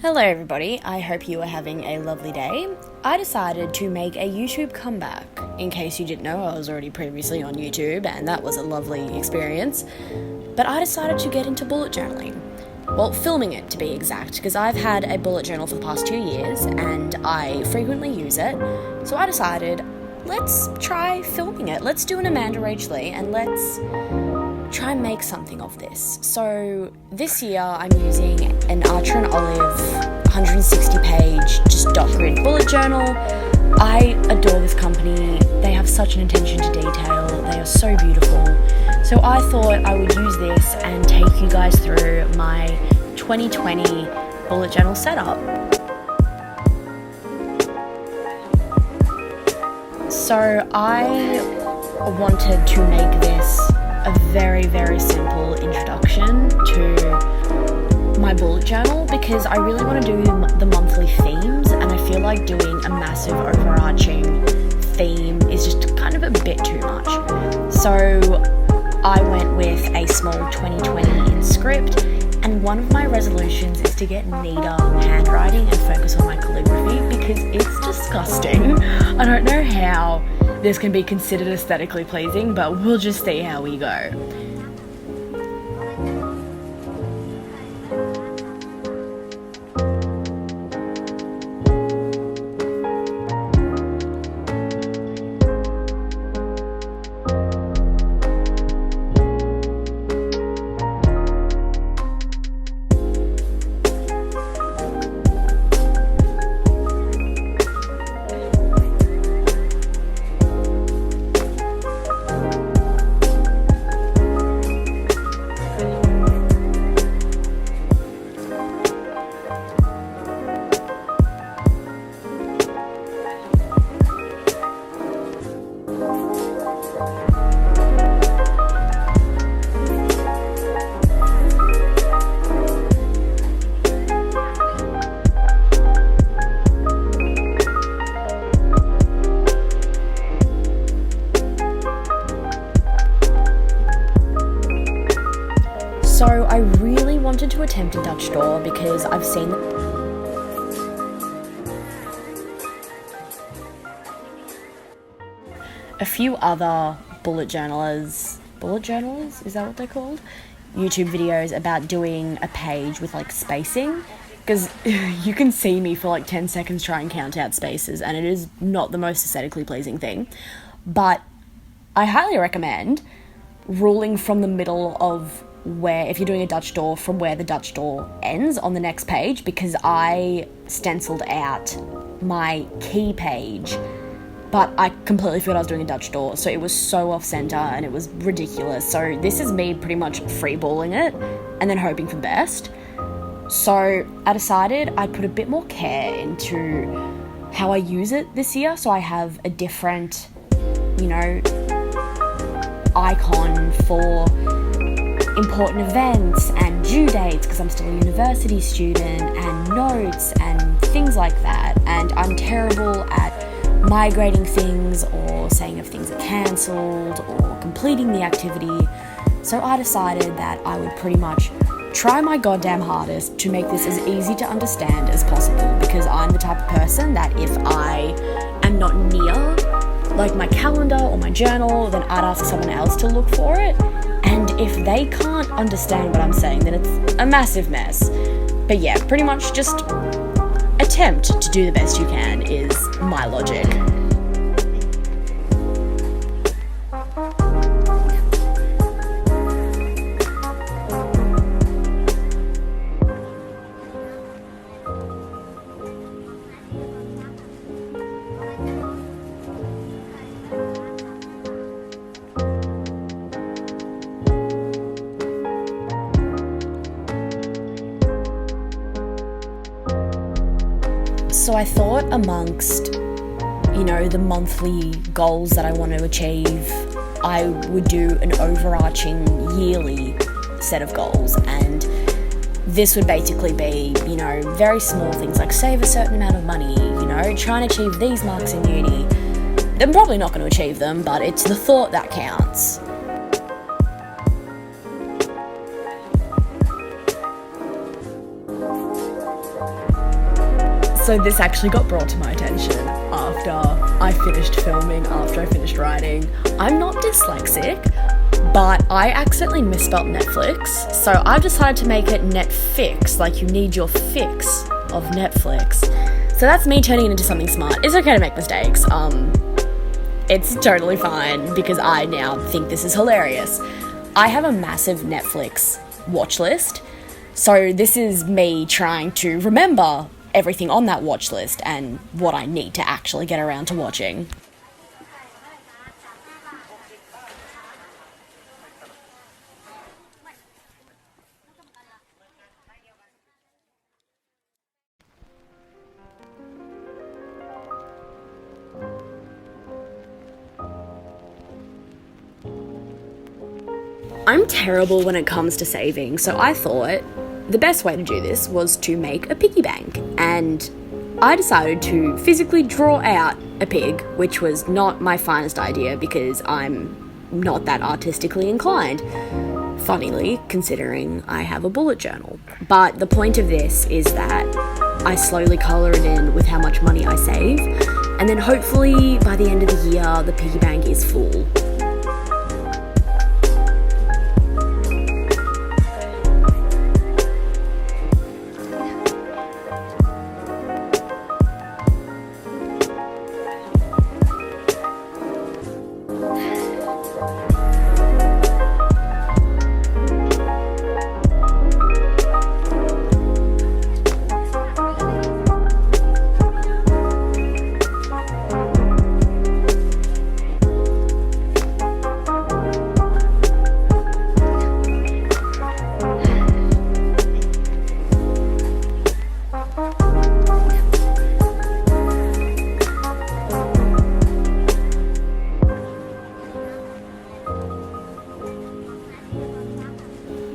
Hello everybody, I hope you are having a lovely day. I decided to make a YouTube comeback. In case you didn't know, I was already previously on YouTube and that was a lovely experience. But I decided to get into bullet journaling. Well, filming it to be exact, because I've had a bullet journal for the past 2 years and I frequently use it. So I decided, let's try filming it. Let's do an Amanda Rachley and let's try and make something of this. So this year I'm using an Archer and Olive 160 page just dot grid bullet journal. I adore this company. They have such an attention to detail. They are so beautiful. So I thought I would use this and take you guys through my 2020 bullet journal setup. So I wanted to make this a very, very simple introduction to my bullet journal because I really want to do the monthly themes, and I feel like doing a massive overarching theme is just kind of a bit too much. So I went with a small 2020 in script, and one of my resolutions is to get neater handwriting and focus on my calligraphy because it's disgusting. I don't know how this can be considered aesthetically pleasing, but we'll just see how we go. So I really wanted to attempt a Dutch door because I've seen a few other bullet journalers, is that what they're called? YouTube videos about doing a page with like spacing, because you can see me for like 10 seconds try and count out spaces and it is not the most aesthetically pleasing thing. But I highly recommend ruling from the middle of where, if you're doing a Dutch door, from where the Dutch door ends on the next page, because I stenciled out my key page but I completely forgot I was doing a Dutch door, so it was so off center and it was ridiculous. So this is me pretty much freeballing it and then hoping for the best. So I decided I'd put a bit more care into how I use it this year, so I have a different, icon for important events and due dates because I'm still a university student, and notes and things like that. And I'm terrible at migrating things or saying if things are cancelled or completing the activity. So I decided that I would pretty much try my goddamn hardest to make this as easy to understand as possible, because I'm the type of person that if I am not near like my calendar or my journal, then I'd ask someone else to look for it. And if they can't understand what I'm saying, then it's a massive mess. But yeah, pretty much just attempt to do the best you can is my logic. So I thought amongst, the monthly goals that I want to achieve, I would do an overarching yearly set of goals. And this would basically be, very small things like save a certain amount of money, try and achieve these marks in uni. I'm probably not going to achieve them, but it's the thought that counts. So this actually got brought to my attention after I finished filming, after I finished writing. I'm not dyslexic, but I accidentally misspelled Netflix, so I've decided to make it Netfix, like you need your fix of Netflix. So that's me turning it into something smart. It's okay to make mistakes. It's totally fine because I now think this is hilarious. I have a massive Netflix watch list, so this is me trying to remember everything on that watch list and what I need to actually get around to watching. I'm terrible when it comes to saving, so I thought the best way to do this was to make a piggy bank, and I decided to physically draw out a pig, which was not my finest idea because I'm not that artistically inclined, funnily, considering I have a bullet journal. But the point of this is that I slowly colour it in with how much money I save, and then hopefully by the end of the year the piggy bank is full.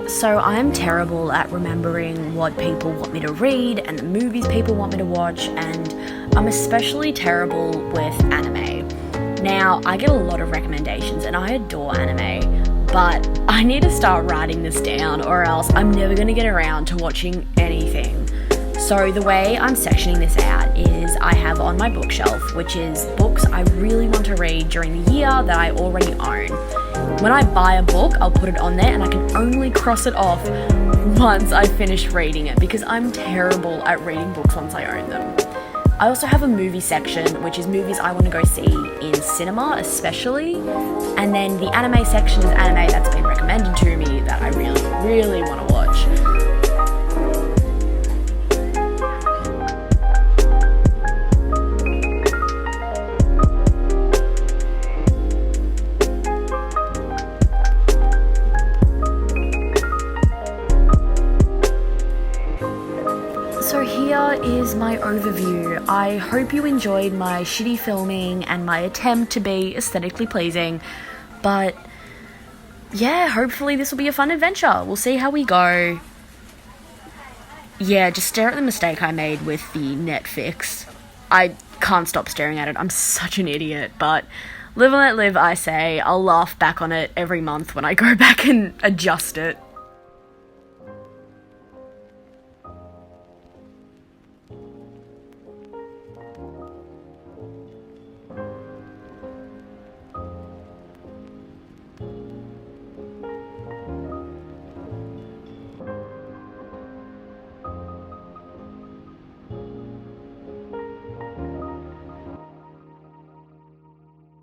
So I'm terrible at remembering what people want me to read and the movies people want me to watch, and I'm especially terrible with anime. Now, I get a lot of recommendations and I adore anime, but I need to start writing this down or else I'm never going to get around to watching anything. So the way I'm sectioning this out is I have on my bookshelf, which is books I really want to read during the year that I already own. When I buy a book, I'll put it on there and I can only cross it off once I finish reading it because I'm terrible at reading books once I own them. I also have a movie section, which is movies I want to go see in cinema especially, and then the anime section is anime that's been recommended to me that I really, really want to watch. So here is my overview. I hope you enjoyed my shitty filming and my attempt to be aesthetically pleasing, but yeah, hopefully this will be a fun adventure. We'll see how we go. Yeah, just stare at the mistake I made with the Netflix. I can't stop staring at it. I'm such an idiot, but live and let live, I say. I'll laugh back on it every month when I go back and adjust it.